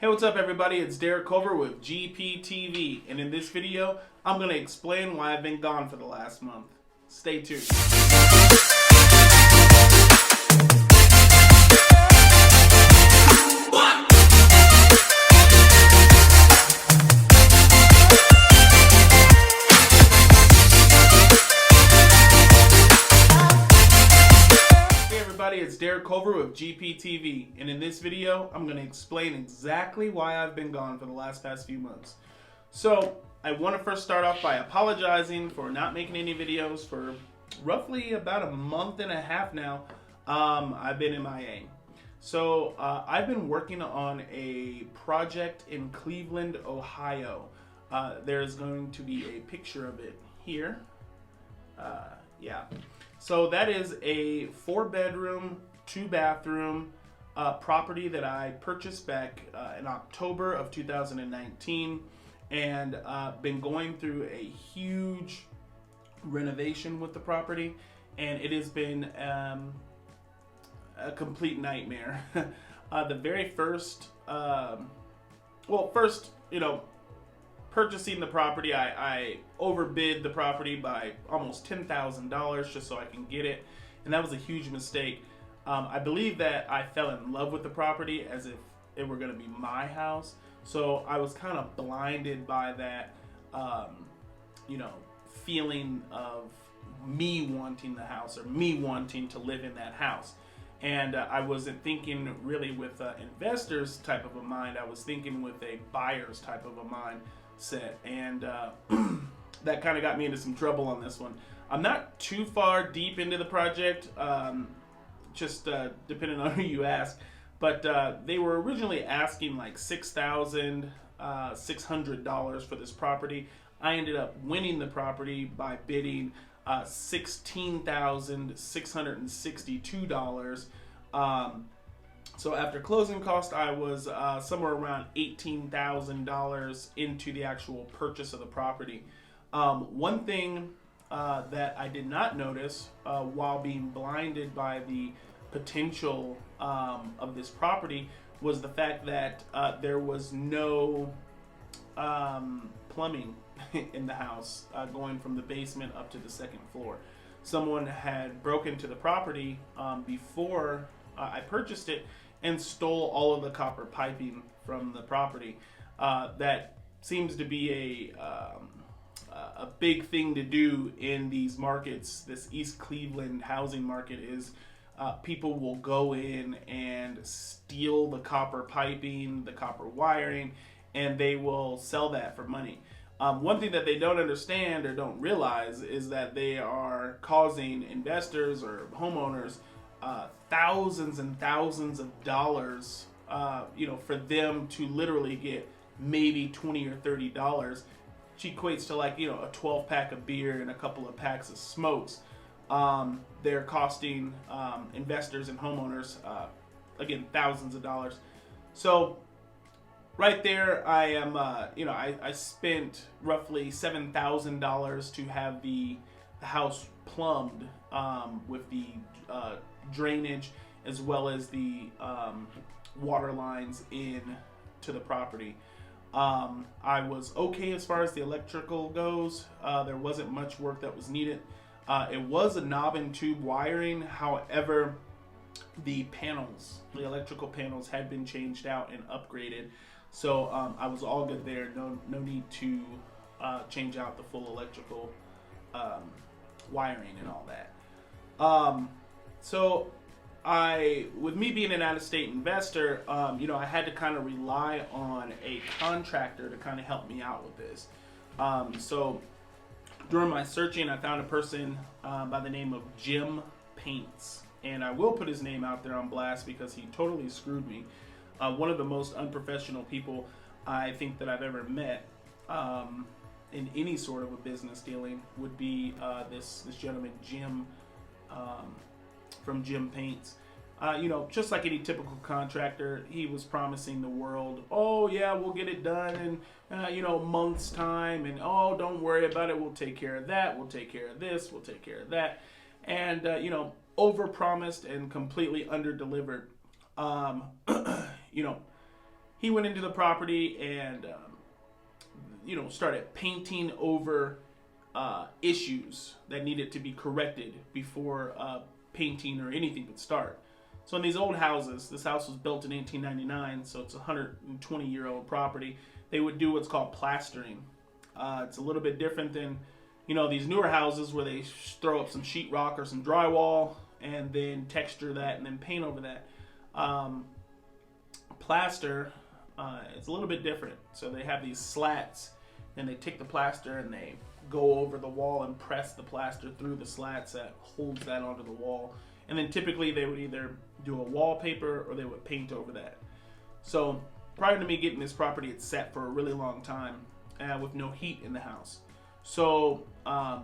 Hey, what's up everybody? It's Derek Culver with GPTV, and in this video, I'm going to explain why I've been gone for the last month. Stay tuned. It's Derek Culver with GPTV, and in this video, I'm going to explain exactly why I've been gone for the past few months. So, I want to first start off by apologizing for not making any videos for roughly about a month and a half now. I've been MIA. So, I've been working on a project in Cleveland, Ohio. There's going to be a picture of it here. Yeah. So that is a 4-bedroom, 2-bathroom property that I purchased back in October of 2019, and been going through a huge renovation with the property, and it has been a complete nightmare. The very first, purchasing the property, I overbid the property by almost $10,000 just so I can get it, and that was a huge mistake. I believe that I fell in love with the property as if it were going to be my house, so I was kind of blinded by that, feeling of me wanting the house or me wanting to live in that house. And I wasn't thinking really with investors type of a mind. I was thinking with a buyer's type of a mind set, and that kind of got me into some trouble on this one. I'm not too far deep into the project, just depending on who you ask, but they were originally asking like $6,600 for this property. I ended up winning the property by bidding $16,662. So after closing cost, I was somewhere around $18,000 into the actual purchase of the property. One thing that I did not notice while being blinded by the potential of this property was the fact that there was no plumbing in the house going from the basement up to the second floor. Someone had broken into the property before I purchased it and stole all of the copper piping from the property. That seems to be a big thing to do in these markets. This East Cleveland housing market is people will go in and steal the copper piping, the copper wiring, and they will sell that for money. One thing that they don't understand or don't realize is that they are causing investors or homeowners thousands and thousands of dollars, for them to literally get maybe $20 or $30, which equates to like, a 12-pack of beer and a couple of packs of smokes. They're costing investors and homeowners, again, thousands of dollars. So right there, I am, I spent roughly $7,000 to have the house plumbed with the drainage as well as the water lines in to the property. I was okay as far as the electrical goes. There wasn't much work that was needed. It was a knob and tube wiring. However, the electrical panels had been changed out and upgraded. So I was all good there. No need to change out the full electrical wiring and all that. So with me being an out-of-state investor, I had to kind of rely on a contractor to kind of help me out with this. So during my searching, I found a person by the name of Jim Paints, and I will put his name out there on blast because he totally screwed me. One of the most unprofessional people I think that I've ever met in any sort of a business dealing would be this gentleman, Jim, from Jim Paints. Just like any typical contractor, he was promising the world, oh yeah, we'll get it done in a month's time, and oh, don't worry about it, we'll take care of that, we'll take care of this, we'll take care of that, and overpromised and completely underdelivered. he went into the property and started painting over issues that needed to be corrected before painting or anything could start. So in these old houses, this house was built in 1899, so it's a 120-year-old property. They would do what's called plastering. It's a little bit different than, these newer houses where they throw up some sheetrock or some drywall and then texture that and then paint over that. Plaster, it's a little bit different. So they have these slats, and they take the plaster and they go over the wall and press the plaster through the slats that holds that onto the wall. And then typically they would either do a wallpaper or they would paint over that. So prior to me getting this property, it sat for a really long time with no heat in the house. So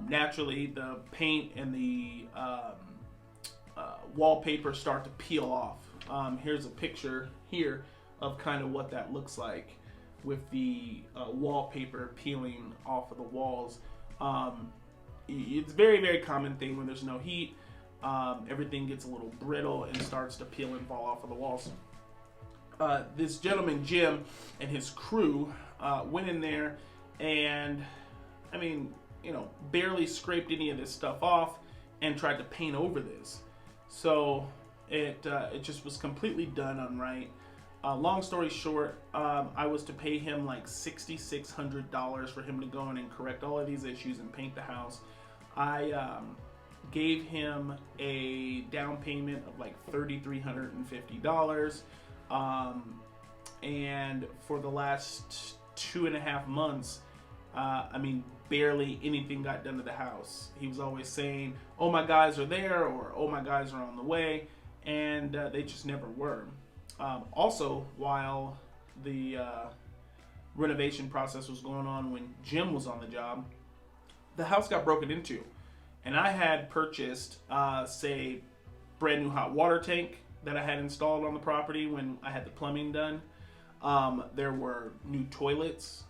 naturally the paint and the wallpaper start to peel off. Here's a picture here of kind of what that looks like with the wallpaper peeling off of the walls. It's a very, very common thing when there's no heat. Everything gets a little brittle and starts to peel and fall off of the walls. This gentleman, Jim, and his crew went in there and, barely scraped any of this stuff off and tried to paint over this. So it just was completely done unright. Long story short, I was to pay him like $6,600 for him to go in and correct all of these issues and paint the house. I gave him a down payment of like $3,350. And for the last 2.5 months, barely anything got done to the house. He was always saying, "Oh, my guys are there," or "Oh, my guys are on the way," and they just never were. Also, while the renovation process was going on when Jim was on the job, the house got broken into. And I had purchased, brand new hot water tank that I had installed on the property when I had the plumbing done. There were new toilets,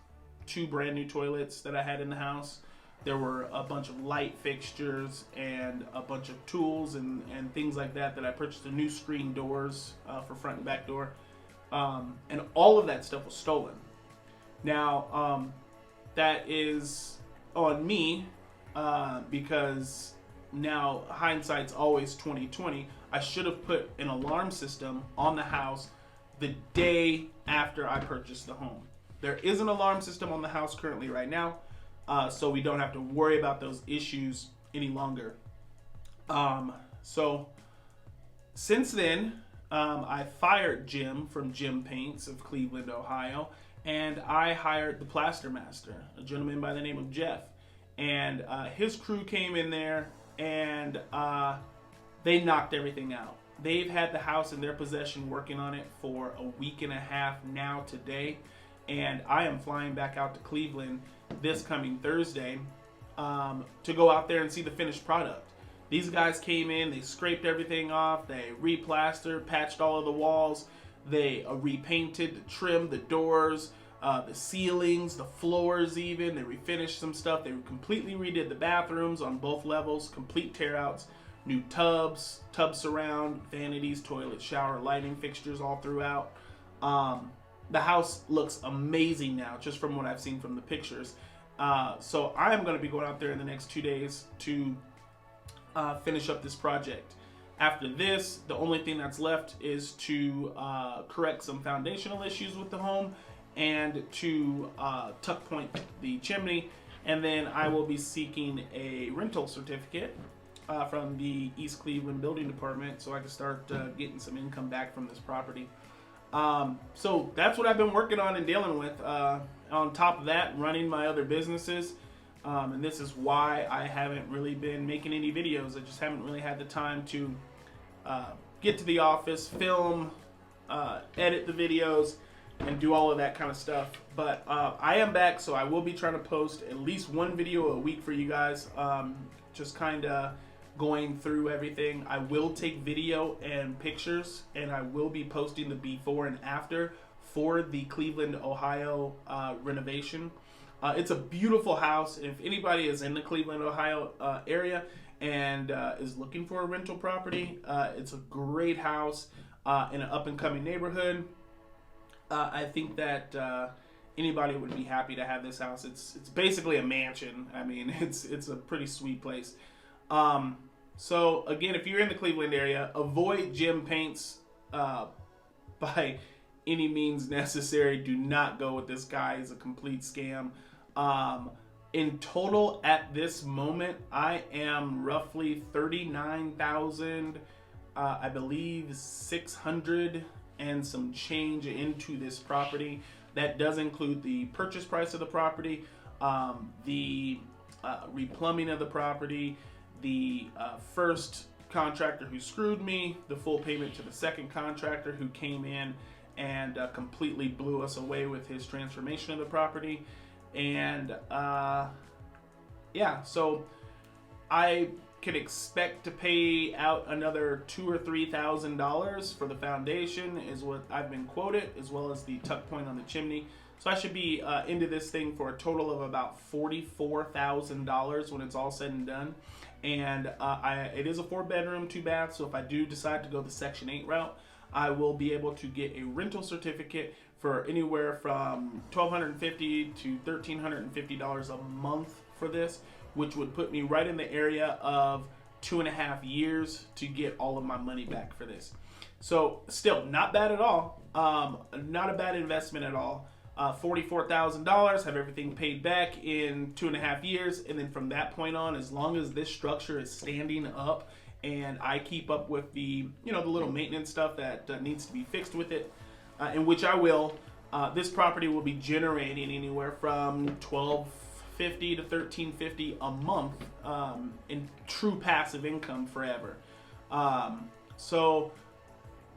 2 brand new toilets that I had in the house. There were a bunch of light fixtures and a bunch of tools and things like that I purchased. New screen doors for front and back door. And all of that stuff was stolen. Now, that is on me because now hindsight's always 20/20. I should have put an alarm system on the house the day after I purchased the home. There is an alarm system on the house currently right now. So we don't have to worry about those issues any longer. So since then, I fired Jim from Jim Paints of Cleveland, Ohio, and I hired the plaster master, a gentleman by the name of Jeff. And his crew came in there and they knocked everything out. They've had the house in their possession working on it for a week and a half now today. And I am flying back out to Cleveland this coming Thursday to go out there and see the finished product. These guys came in, they scraped everything off, they replastered, patched all of the walls, they repainted, trimmed the doors, the ceilings, the floors even. They refinished some stuff. They completely redid the bathrooms on both levels, complete tear-outs, new tubs, tub surround, vanities, toilet, shower, lighting fixtures all throughout. The house looks amazing now, just from what I've seen from the pictures. So I am going to be going out there in the next 2 days to finish up this project. After this, the only thing that's left is to correct some foundational issues with the home and to tuck point the chimney. And then I will be seeking a rental certificate from the East Cleveland Building Department so I can start getting some income back from this property. So that's what I've been working on and dealing with. On top of that, running my other businesses. And this is why I haven't really been making any videos. I just haven't really had the time to get to the office, film, edit the videos, and do all of that kind of stuff. But I am back, so I will be trying to post at least 1 video a week for you guys. Just kind of going through everything. I will take video and pictures, and I will be posting the before and after for the Cleveland, Ohio renovation. It's a beautiful house. If anybody is in the Cleveland, Ohio area and is looking for a rental property, it's a great house in an up-and-coming neighborhood. I think that anybody would be happy to have this house. It's basically a mansion. I mean, it's a pretty sweet place. So again, if you're in the Cleveland area, avoid Jim Paints by any means necessary. Do not go with this guy. He's a complete scam. In total, at this moment, I am roughly 39,000, I believe 600 and some change into this property. That does include the purchase price of the property, the replumbing of the property, the first contractor who screwed me, the full payment to the second contractor who came in and completely blew us away with his transformation of the property. And yeah, so I could expect to pay out another $2,000 or $3,000 for the foundation, is what I've been quoted, as well as the tuck point on the chimney. So I should be into this thing for a total of about $44,000 when it's all said and done. And it is a 4-bedroom, 2-bath. So if I do decide to go the Section 8 route, I will be able to get a rental certificate for anywhere from $1,250 to $1,350 a month for this, which would put me right in the area of 2.5 years to get all of my money back for this. So still not bad at all. Not a bad investment at all. $44,000, have everything paid back in 2.5 years, and then from that point on, as long as this structure is standing up and I keep up with the the little maintenance stuff that needs to be fixed with it, in which I will, this property will be generating anywhere from $1,250 to $1,350 a month in true passive income forever. So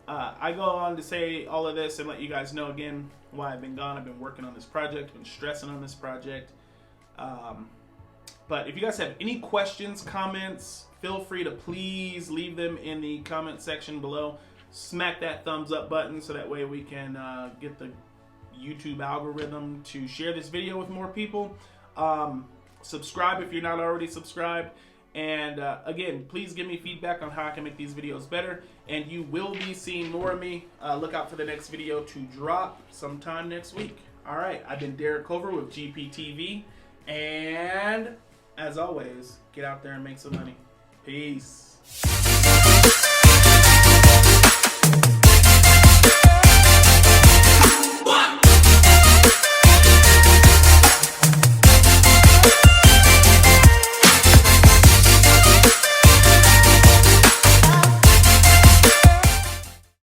I go on to say all of this and let you guys know again why I've been gone. I've been working on this project, been stressing on this project. But if you guys have any questions, comments, feel free to please leave them in the comment section below. Smack that thumbs up button so that way we can get the YouTube algorithm to share this video with more people. Subscribe if you're not already subscribed. And again, please give me feedback on how I can make these videos better. And you will be seeing more of me. Look out for the next video to drop sometime next week. All right, I've been Derek Culver with GPTV. And as always, get out there and make some money. Peace.